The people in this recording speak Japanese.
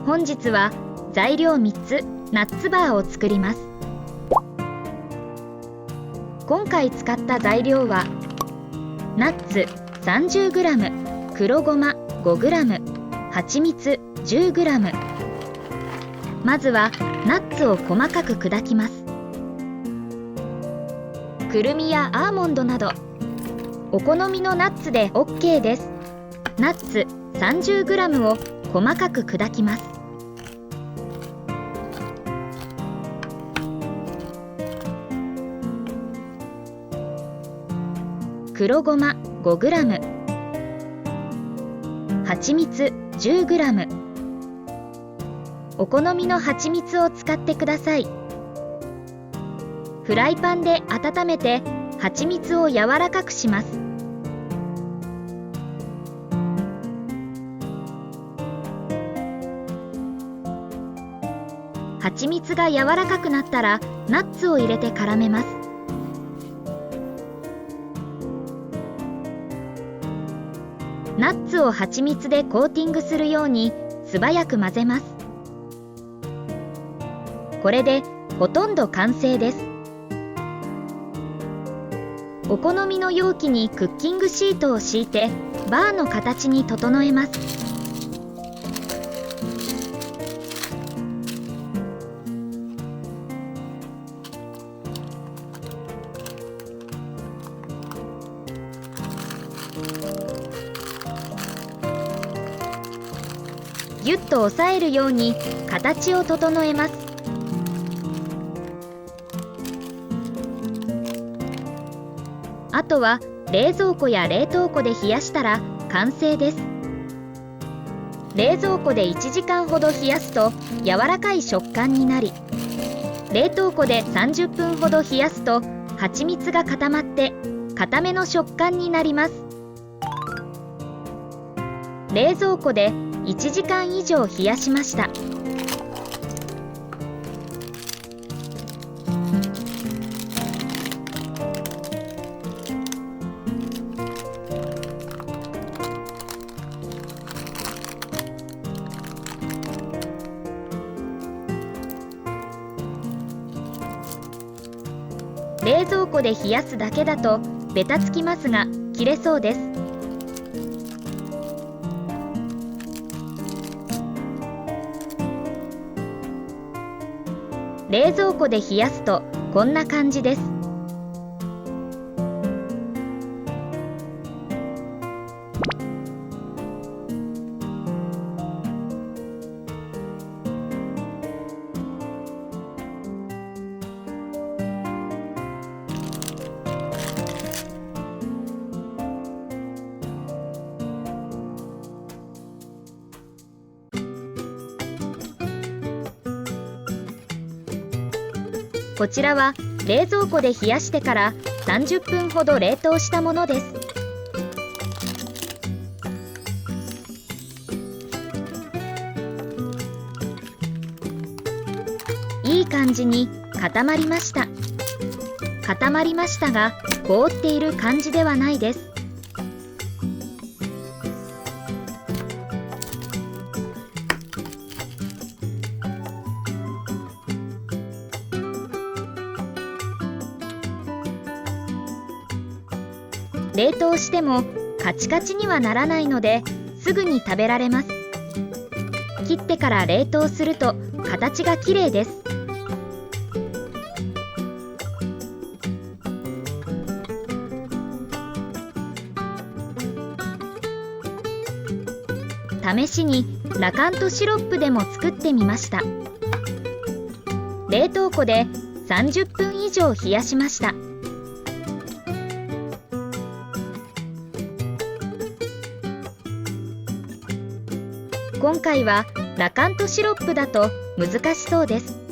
本日は材料3つナッツバーを作ります。今回使った材料はナッツ 30g、 黒ごま 5g、 蜂蜜 10g。 まずはナッツを細かく砕きます。くるみやアーモンドなどお好みのナッツで OK です。ナッツ 30g を細かく砕きます。黒ごま 5g、 蜂蜜 10g。 お好みの蜂蜜を使ってください。フライパンで温めて蜂蜜を柔らかくします。蜂蜜が柔らかくなったらナッツを入れて絡めます。ナッツを蜂蜜でコーティングするように素早く混ぜます。これでほとんど完成です。お好みの容器にクッキングシートを敷いてバーの形に整えます。ぎゅっと押さえるように形を整えます。あとは冷蔵庫や冷凍庫で冷やしたら完成です。冷蔵庫で1時間ほど冷やすと柔らかい食感になり、冷凍庫で30分ほど冷やすと蜂蜜が固まって固めの食感になります。冷蔵庫で1時間以上冷やしました。冷蔵庫で冷やすだけだとベタつきますが切れそうです。冷蔵庫で冷やすとこんな感じです。こちらは冷蔵庫で冷やしてから30分ほど冷凍したものです。いい感じに固まりました。固まりましたが凍っている感じではないです。冷凍してもカチカチにはならないのですぐに食べられます。切ってから冷凍すると形がきれいです。試しにラカントシロップでも作ってみました。冷凍庫で30分以上冷やしました。今回はラカントシロップだと難しそうです。